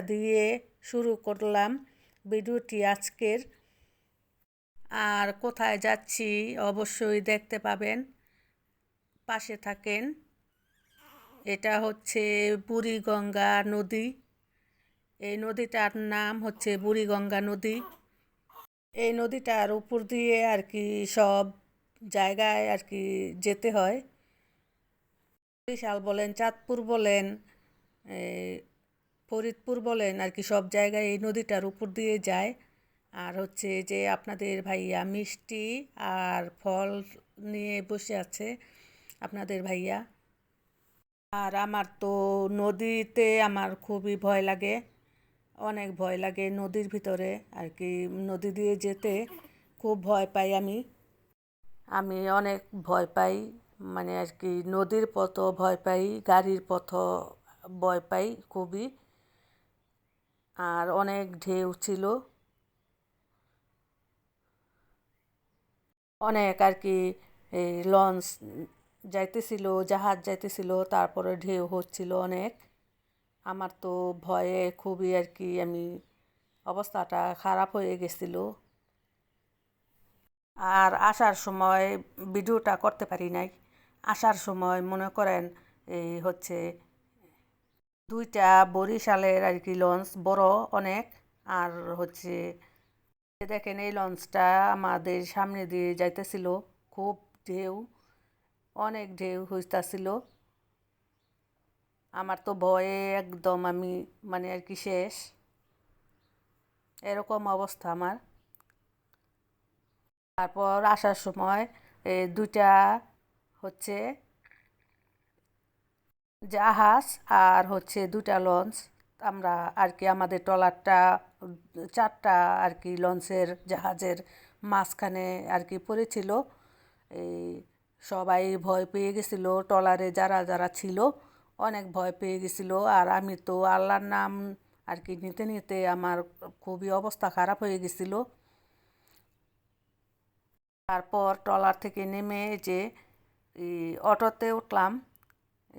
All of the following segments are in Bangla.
দিয়ে শুরু করলাম ভিডিওটি আজকের। আর কোথায় যাচ্ছি অবশ্যই দেখতে পাবেন, পাশে থাকেন। এটা হচ্ছে বুড়িগঙ্গা নদী। এই নদীটার নাম হচ্ছে বুড়িগঙ্গা নদী। এই নদীটার উপর দিয়ে আর কি সব জায়গায় আর কি যেতে হয়। বরিশাল বলেন, চাঁদপুর বলেন, ফরিদপুর বলেন, আর কি সব জায়গায় এই নদীটার উপর দিয়ে যায়। আর হচ্ছে যে আপনাদের ভাইয়া মিষ্টি আর ফল নিয়ে বসে আছে আপনাদের ভাইয়া। আর আমার তো নদীতে আমার খুবই ভয় লাগে, অনেক ভয় লাগে নদীর ভিতরে আর কি। নদী দিয়ে যেতে খুব ভয় পাই আমি অনেক ভয় পাই, মানে আর কি নদীর পথও ভয় পাই, গাড়ির পথও ভয় পাই খুবই। আর অনেক ঢেউ ছিল, অনেক আর কি এই লঞ্চ যাইতেছিল, জাহাজ যাইতেছিল, তারপরে ঢেউ হচ্ছিল অনেক। আমার তো ভয়ে খুবই আর কি আমি অবস্থাটা খারাপ হয়ে গেছিল। আর আসার সময় ভিডিওটা করতে পারি নাই। আসার সময় মনে করেন এই হচ্ছে দুইটা বরিশালের আর কি লঞ্চ, বড় অনেক। আর হচ্ছে দেখেন এই লঞ্চটা আমাদের সামনে দিয়ে যাইতেছিল, খুব ঢেউ, অনেক ঢেউ হইতাছিল। আমার তো ভয়ে একদম আমি মানে আর কি শেষ, এরকম অবস্থা আমার। তারপর আসার সময় দুইটা হচ্ছে জাহাজ আর হচ্ছে দুটা লঞ্চ, আমরা আর কি আমাদের ট্রলারটা চারটা আর কি লঞ্চের জাহাজের মাঝখানে আর কি পড়েছিল। এই সবাই ভয় পেয়ে গেছিল, ট্রলারে যারা যারা ছিল অনেক ভয় পেয়ে গেছিল। আর আমি তো আল্লাহর নাম আর কি নিতে নিতে আমার খুবই অবস্থা খারাপ হয়ে গেছিল। তারপর ট্রলার থেকে নেমে যে অটোতে উঠলাম।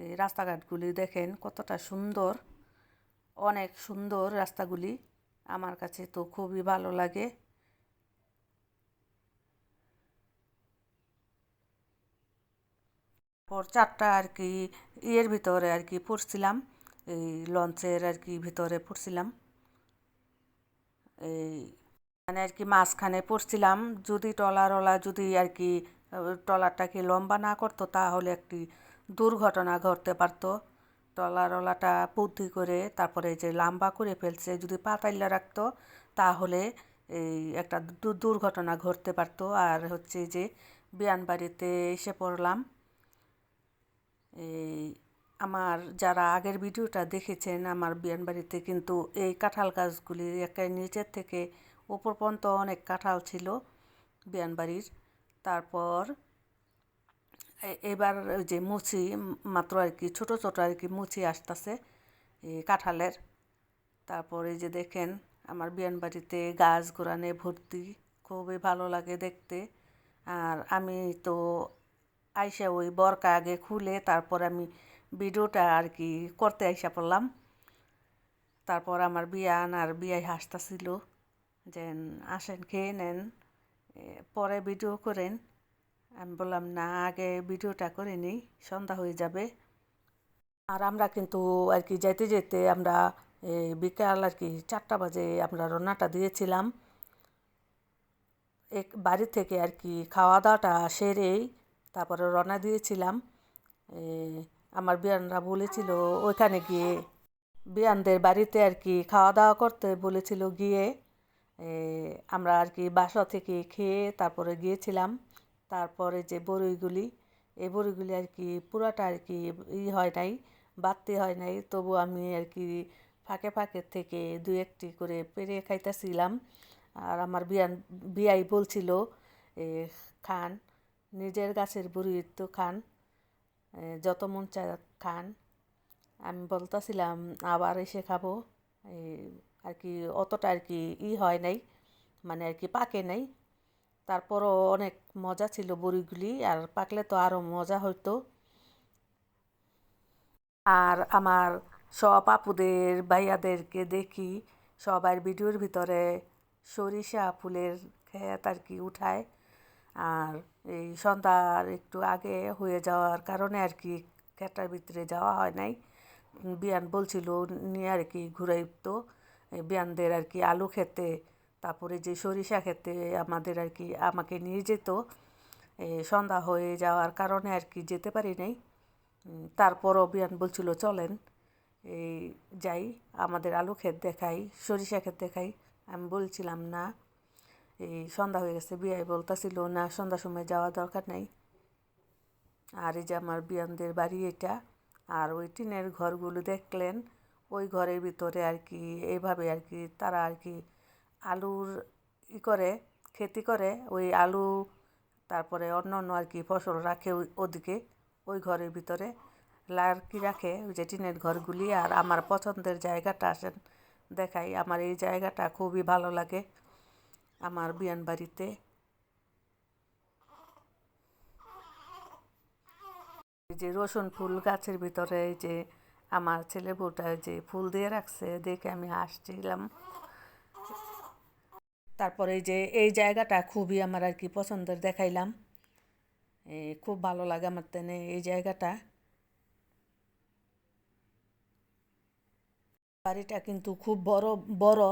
এই রাস্তাঘাটগুলি দেখেন কতটা সুন্দর, অনেক সুন্দর রাস্তাগুলি, আমার কাছে তো খুবই ভালো লাগে। পর চারটা আর কি ইয়ের ভিতরে আর কি পড়ছিলাম, এই লঞ্চের আর কি ভিতরে পড়ছিলাম, এই মানে আর কি মাঝখানে পড়ছিলাম। যদি ট্রলারওয়ালা যদি আর কি ট্রলারটাকে লম্বা না করতো তাহলে একটি দুর্ঘটনা ঘটতে পারতো। ট্রলারওয়ালাটা বুদ্ধি করে তারপরে যে লম্বা করে ফেলছে, যদি পাতাইল্লা রাখতো তাহলে এই একটা দুর্ঘটনা ঘটতে পারতো। আর হচ্ছে যে বিয়ানবাড়িতে এসে পড়লাম। এই আমার যারা আগের ভিডিওটা দেখেছেন, আমার বিয়ানবাড়িতে কিন্তু এই কাঁঠাল গাছগুলি একেবারে নিচের থেকে উপর পর্যন্ত অনেক কাঁঠাল ছিল বিয়ানবাড়ির। তারপর এবার ওই যে মুচি মাত্র আর কি ছোট ছোট আর কি মুচি আসতেছে এই কাঁঠালের। তারপর এই যে দেখেন আমার বিয়ানবাড়িতে গাছ গোড়ানে ভর্তি, খুবই ভালো লাগে দেখতে। আর আমি তো আইসা ওই বরকা আগে খুলে তারপর আমি ভিডিওটা আর কি করতে আইসা পড়লাম। তারপর আমার বিয়ান আর বিয়াই হাসতাছিল যে আসেন খেয়ে নেন, পরে ভিডিও করেন। আমি বললাম না, আগে ভিডিওটা করে নিই, সন্ধ্যা হয়ে যাবে। আর আমরা কিন্তু আর কি যেতে যেতে আমরা বিকাল আর কি 4টা বাজে আমরা রান্নাটা দিয়েছিলাম। বাড়ি থেকে আর কি খাওয়া দাওয়াটা সেরেই তারপরে রওনা দিয়েছিলাম। আমার বিয়ানরা বলেছিল ওইখানে গিয়ে, বিয়ানদের বাড়িতে আর কি খাওয়া দাওয়া করতে বলেছিল গিয়ে, আমরা আর কি বাসা থেকে খেয়ে তারপরে গিয়েছিলাম। তারপরে যে বড়ইগুলি, এই বড়িগুলি আর কি পুরাটা আর কি হয় নাই, বাড়তে হয় নাই, তবু আমি আর কি ফাঁকে ফাঁকে থেকে দু একটি করে পেরে খাইতেছিলাম। আর আমার বিয়াই বলছিল খান, নিজের গাছের বড়ি তো খান, যত মন চায় খান। আমি বলতেছিলাম আবার এসে খাবো, আর কি অতটা আর কি হয় নাই, মানে আর কি পাকে নাই। তারপরও অনেক মজা ছিল বড়িগুলি, আর পাকলে তো আরও মজা হতো। আর আমার সব আপুদের ভাইয়াদেরকে দেখি সবার ভিডিওর ভিতরে সরিষা ফুলের ক্ষেত আর কি উঠায়। আর এই সন্ধ্যার একটু আগে হয়ে যাওয়ার কারণে আর কি ক্ষেতটার ভিতরে যাওয়া হয় নাই। বিয়ান বলছিল নিয়ে আর কি ঘুরাইতো বিয়ানদের আর কি আলু খেতে, তারপরে যে সরিষা খেতে আমাদের আর কি আমাকে নিয়ে যেত। সন্ধ্যা হয়ে যাওয়ার কারণে আর কি যেতে পারি নাই। তারপরও বিয়ান বলছিল চলেন এই যাই, আমাদের আলু ক্ষেত দেখাই, সরিষা ক্ষেত দেখাই। আমি বলছিলাম না, এই সন্ধ্যা হয়ে গেছে। বিয়াই বলতেছিল না, সন্ধ্যার সময় যাওয়া দরকার নাই। আর এই যে আমার বিয়ানদের বাড়ি এটা। আর ওই টিনের ঘরগুলো দেখলেন, ওই ঘরের ভিতরে আর কি এইভাবে আর কি তারা আর কি আলুর করে খেতি করে, ওই আলু তারপরে অন্য অন্য আর কি ফসল রাখে ওদিকে ওই ঘরের ভিতরে লার্কি রাখে, ওই যে টিনের ঘরগুলি। আর আমার পছন্দের জায়গাটা আসেন দেখাই, আমার এই জায়গাটা খুবই ভালো লাগে আমার বিয়ান বাড়িতে। এই যে রসুন ফুল গাছের ভিতরে এই যে আমার ছেলে বউটা যে ফুল দিয়ে রাখছে দেখে আমি হাসছিলাম। তারপরে এই যে এই জায়গাটা খুবই আমার আর কি পছন্দের দেখাইলাম, খুব ভালো লাগে আমার তেনে এই জায়গাটা। বাড়িটা কিন্তু খুব বড় বড়,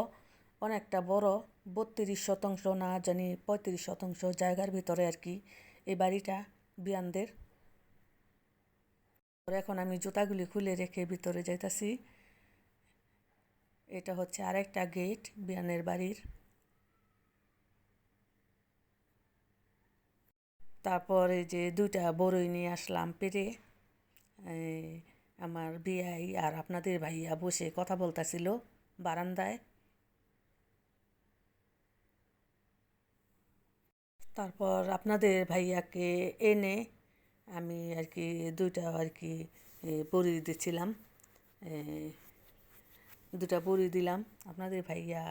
অনেকটা বড়, 32 শতাংশ না জানি 35 শতাংশ জায়গার ভিতরে আর কি এই বাড়িটা বিয়ানদের। এখন আমি জুতাগুলি খুলে রেখে ভিতরে যাইতাছি। এটা হচ্ছে আরেকটা গেট বিয়ানের বাড়ির। তারপরে যে দুইটা বড়ই নিয়ে আসলাম পেরে। আমার বিয়াই আর আপনাদের ভাইয়া বসে কথা বলতেছিল বারান্দায়। তারপর আপনাদের ভাইয়াকে এনে আমি আর কি দুইটা আর কি বড়ি দিচ্ছিলাম, দুটা বড়ি দিলাম। আপনাদের ভাইয়া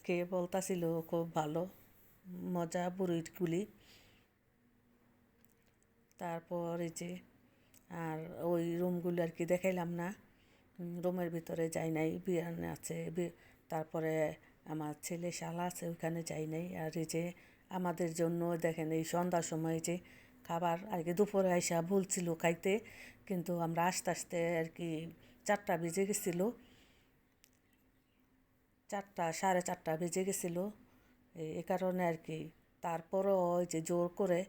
কে বলতাছিল খুব ভালো মজা বড়িগুলি। তারপর এই যে আর ওই রুমগুলো আর কি দেখাইলাম না, রুমের ভিতরে যাই নাই, বিয়ান আছে। তারপরে আমার ছেলে শালা আছে, ওইখানে যাই নাই। আর এই যে আমাদের জন্য দেখেন এই সন্ধ্যার সময় যে খাবার আর কি দুপুরে আইসা বলছিল খাইতে, কিন্তু আমরা আস্তে আস্তে আর কি 4টা বেজে গেছিলো, 4টা 4:30 বেজে গেছিলো। এ কারণে আর কি তারপরও ওই যে জোর করে